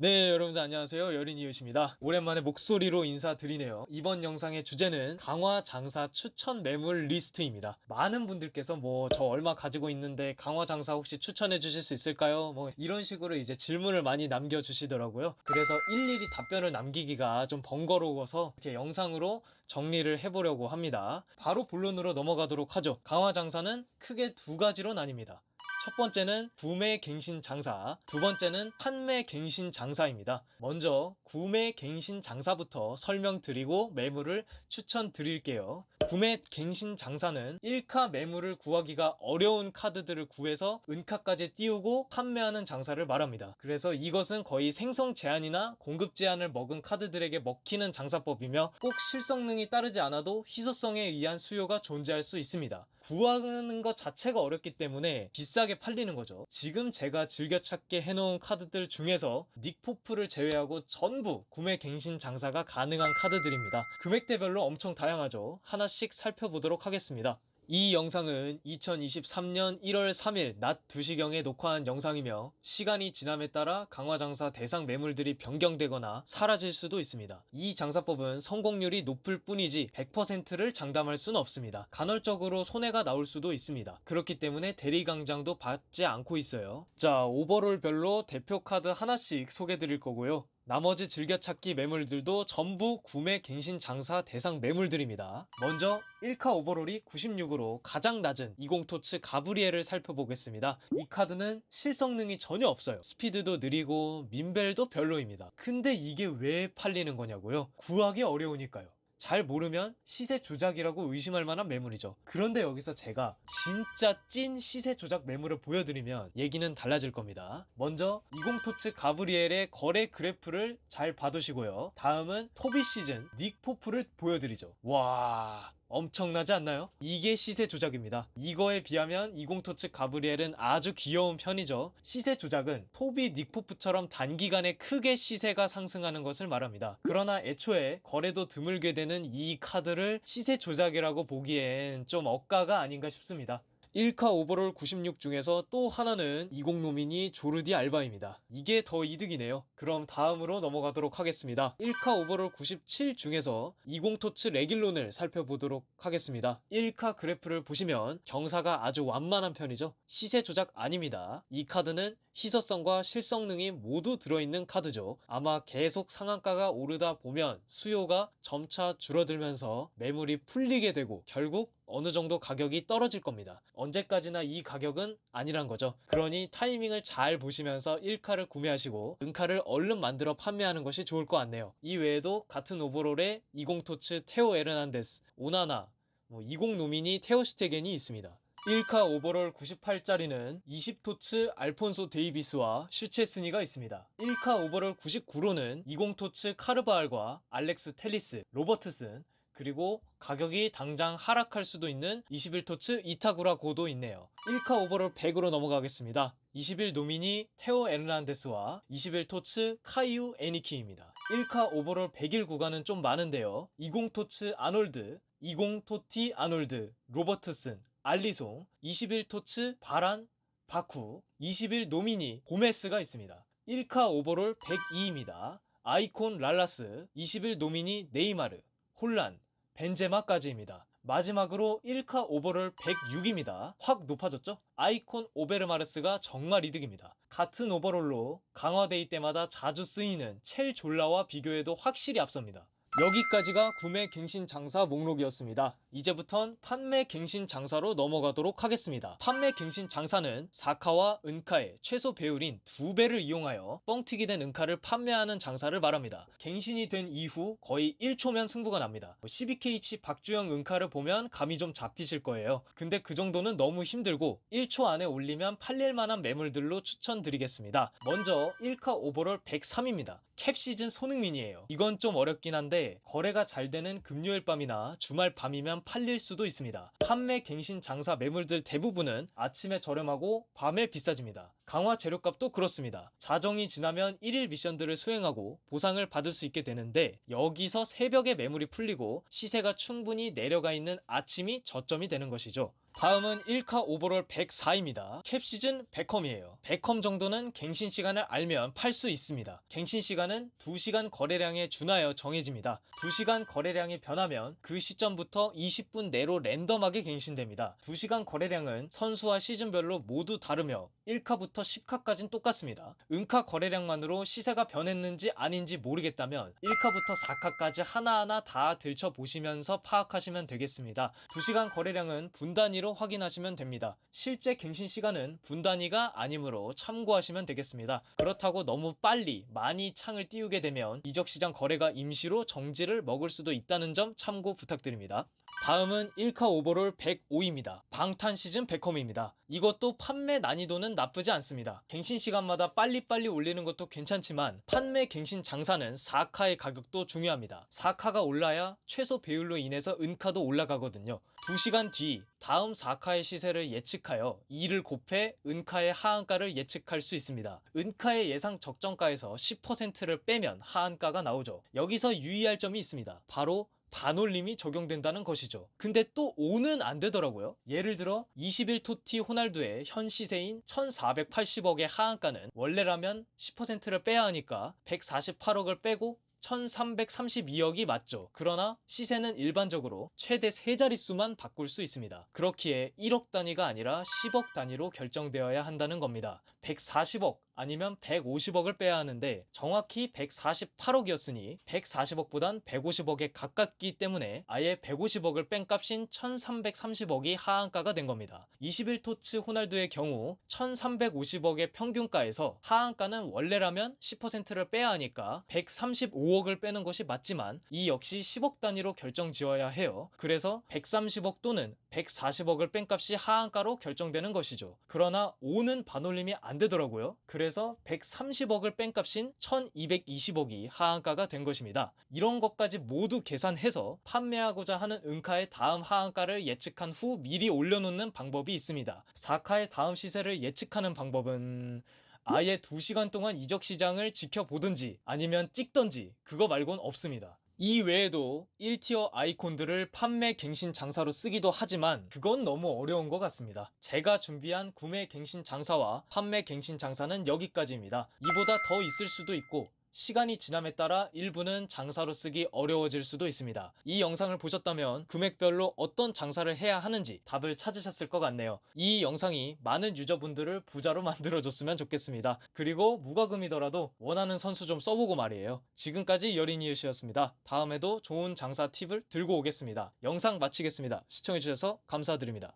네, 여러분들 안녕하세요. 여린이웃입니다. 오랜만에 목소리로 인사드리네요. 이번 영상의 주제는 강화 장사 추천 매물 리스트입니다. 많은 분들께서 저 얼마 가지고 있는데 강화 장사 혹시 추천해 주실 수 있을까요? 이런 식으로 이제 질문을 많이 남겨주시더라고요. 그래서 일일이 답변을 남기기가 좀 번거로워서 이렇게 영상으로 정리를 해보려고 합니다. 바로 본론으로 넘어가도록 하죠. 강화 장사는 크게 두 가지로 나뉩니다. 첫 번째는 구매 갱신 장사, 두 번째는 판매 갱신 장사입니다. 먼저 구매 갱신 장사부터 설명드리고 매물을 추천드릴게요. 구매 갱신 장사는 1카 매물을 구하기가 어려운 카드들을 구해서 은카까지 띄우고 판매하는 장사를 말합니다. 그래서 이것은 거의 생성 제한이나 공급 제한을 먹은 카드들에게 먹히는 장사법이며 꼭 실성능이 따르지 않아도 희소성에 의한 수요가 존재할 수 있습니다. 구하는 것 자체가 어렵기 때문에 비싸게 팔리는 거죠. 지금 제가 즐겨찾기 해놓은 카드들 중에서 닉포프를 제외하고 전부 구매 갱신 장사가 가능한 카드들입니다. 금액대별로 엄청 다양하죠. 하나씩 살펴보도록 하겠습니다. 이 영상은 2023년 1월 3일 낮 2시경에 녹화한 영상이며 시간이 지남에 따라 강화장사 대상 매물들이 변경되거나 사라질 수도 있습니다. 이 장사법은 성공률이 높을 뿐이지 100%를 장담할 수는 없습니다. 간헐적으로 손해가 나올 수도 있습니다. 그렇기 때문에 대리강장도 받지 않고 있어요. 자, 오버롤별로 대표 카드 하나씩 소개해 드릴 거고요. 나머지 즐겨찾기 매물들도 전부 구매 갱신 장사 대상 매물들입니다. 먼저 1카 오버롤이 96으로 가장 낮은 20토츠 가브리엘을 살펴보겠습니다. 이 카드는 실성능이 전혀 없어요. 스피드도 느리고 민벨도 별로입니다. 근데 이게 왜 팔리는 거냐고요? 구하기 어려우니까요. 잘 모르면 시세 조작이라고 의심할 만한 매물이죠. 그런데 여기서 제가 진짜 찐 시세 조작 매물을 보여드리면 얘기는 달라질 겁니다. 먼저 20토츠 가브리엘의 거래 그래프를 잘 봐두시고요. 다음은 토비 시즌 닉포프를 보여드리죠. 와, 엄청나지 않나요? 이게 시세 조작입니다. 이거에 비하면 20토츠 가브리엘은 아주 귀여운 편이죠. 시세 조작은 토비 닉포프처럼 단기간에 크게 시세가 상승하는 것을 말합니다. 그러나 애초에 거래도 드물게 되는 이 카드를 시세 조작이라고 보기엔 좀 억가가 아닌가 싶습니다. 1카 오버롤 96 중에서 또 하나는 20 노미니 조르디 알바입니다. 이게 더 이득이네요. 그럼 다음으로 넘어가도록 하겠습니다. 1카 오버롤 97 중에서 20 토츠 레길론을 살펴보도록 하겠습니다. 1카 그래프를 보시면 경사가 아주 완만한 편이죠. 시세 조작 아닙니다. 이 카드는 희소성과 실성능이 모두 들어있는 카드죠. 아마 계속 상한가가 오르다 보면 수요가 점차 줄어들면서 매물이 풀리게 되고 결국 어느 정도 가격이 떨어질 겁니다. 언제까지나 이 가격은 아니란 거죠. 그러니 타이밍을 잘 보시면서 1카를 구매하시고 은카를 얼른 만들어 판매하는 것이 좋을 것 같네요. 이 외에도 같은 오버롤에 20토츠 테오 에르난데스, 오나나, 20 노미니 테오 슈테겐이 있습니다. 1카 오버롤 98짜리는 20토츠 알폰소 데이비스와 슈체스니가 있습니다. 1카 오버롤 99로는 20토츠 카르바알과 알렉스 텔리스, 로버트슨, 그리고 가격이 당장 하락할 수도 있는 21토츠 이타구라 고도 있네요. 1카 오버롤 100으로 넘어가겠습니다. 21 노미니 테오 에르난데스와 21토츠 카이우 애니키입니다. 1카 오버롤 100일 구간은 좀 많은데요. 20토츠 아놀드, 20 토티 아놀드, 로버트슨, 알리송, 21토츠 바란, 바쿠, 21 노미니 고메스가 있습니다. 1카 오버롤 102입니다. 아이콘 랄라스, 21 노미니 네이마르, 혼란, 벤제마까지입니다. 마지막으로 1카 오버롤 106입니다. 확 높아졌죠? 아이콘 오베르마르스가 정말 이득입니다. 같은 오버롤로 강화데이 때마다 자주 쓰이는 첼 졸라와 비교해도 확실히 앞섭니다. 여기까지가 구매 갱신 장사 목록이었습니다. 이제부턴 판매 갱신 장사로 넘어가도록 하겠습니다. 판매 갱신 장사는 4카와 은카의 최소 배율인 2배를 이용하여 뻥튀기 된 은카를 판매하는 장사를 말합니다. 갱신이 된 이후 거의 1초면 승부가 납니다. 12K치 박주영 은카를 보면 감이 좀 잡히실 거예요. 근데 그 정도는 너무 힘들고 1초 안에 올리면 팔릴 만한 매물들로 추천드리겠습니다. 먼저 1카 오버롤 103입니다. 캡시즌 손흥민이에요. 이건 좀 어렵긴 한데 거래가 잘 되는 금요일 밤이나 주말 밤이면 팔릴 수도 있습니다. 판매 갱신 장사 매물들 대부분은 아침에 저렴하고 밤에 비싸집니다. 강화 재료값도 그렇습니다. 자정이 지나면 1일 미션들을 수행하고 보상을 받을 수 있게 되는데 여기서 새벽에 매물이 풀리고 시세가 충분히 내려가 있는 아침이 저점이 되는 것이죠. 다음은 1카 오버롤 104입니다. 캡 시즌 베컴이에요. 베컴 정도는 갱신 시간을 알면 팔 수 있습니다. 갱신 시간은 2시간 거래량에 준하여 정해집니다. 2시간 거래량이 변하면 그 시점부터 20분 내로 랜덤하게 갱신됩니다. 2시간 거래량은 선수와 시즌별로 모두 다르며 1카부터 10카까지는 똑같습니다. 은카 거래량만으로 시세가 변했는지 아닌지 모르겠다면 1카부터 4카까지 하나하나 다 들춰보시면서 파악하시면 되겠습니다. 2시간 거래량은 분 단위로 확인하시면 됩니다. 실제 갱신 시간은 분 단위가 아니므로 참고하시면 되겠습니다. 그렇다고 너무 빨리 많이 창을 띄우게 되면 이적시장 거래가 임시로 정지를 먹을 수도 있다는 점 참고 부탁드립니다. 다음은 1카 오버롤 105입니다. 방탄 시즌 베컴입니다. 이것도 판매 난이도는 나쁘지 않습니다. 갱신 시간마다 빨리빨리 올리는 것도 괜찮지만 판매 갱신 장사는 4카의 가격도 중요합니다. 4카가 올라야 최소 배율로 인해서 은카도 올라가거든요. 2시간 뒤 다음 4카의 시세를 예측하여 2를 곱해 은카의 하한가를 예측할 수 있습니다. 은카의 예상 적정가에서 10%를 빼면 하한가가 나오죠. 여기서 유의할 점이 있습니다. 바로 반올림이 적용된다는 것이죠. 근데 또 5는 안 되더라고요. 예를 들어 21토티 호날두의 현 시세인 1480억의 하한가는 원래라면 10%를 빼야 하니까 148억을 빼고 1332억이 맞죠. 그러나 시세는 일반적으로 최대 3자릿수만 바꿀 수 있습니다. 그렇기에 1억 단위가 아니라 10억 단위로 결정되어야 한다는 겁니다. 140억 아니면 150억을 빼야 하는데 정확히 148억이었으니 140억보단 150억에 가깝기 때문에 아예 150억을 뺀 값인 1330억이 하한가가 된 겁니다. 21토츠 호날두의 경우 1350억의 평균가에서 하한가는 원래라면 10%를 빼야 하니까 135억을 빼는 것이 맞지만 이 역시 10억 단위로 결정 지어야 해요. 그래서 130억 또는 140억을 뺀 값이 하한가로 결정되는 것이죠. 그러나 5는 반올림이 안 되더라고요. 그래서 130억을 뺀 값인 1220억이 하한가가 된 것입니다. 이런 것까지 모두 계산해서 판매하고자 하는 은카의 다음 하한가를 예측한 후 미리 올려놓는 방법이 있습니다. 4카의 다음 시세를 예측하는 방법은 아예 2시간 동안 이적 시장을 지켜보든지 아니면 찍던지 그거 말곤 없습니다. 이 외에도 1티어 아이콘들을 판매 갱신 장사로 쓰기도 하지만 그건 너무 어려운 것 같습니다. 제가 준비한 구매 갱신 장사와 판매 갱신 장사는 여기까지입니다. 이보다 더 있을 수도 있고 시간이 지남에 따라 일부는 장사로 쓰기 어려워질 수도 있습니다. 이 영상을 보셨다면 금액별로 어떤 장사를 해야 하는지 답을 찾으셨을 것 같네요. 이 영상이 많은 유저분들을 부자로 만들어줬으면 좋겠습니다. 그리고 무과금이더라도 원하는 선수 좀 써보고 말이에요. 지금까지 여린이웃이었습니다. 다음에도 좋은 장사 팁을 들고 오겠습니다. 영상 마치겠습니다. 시청해주셔서 감사드립니다.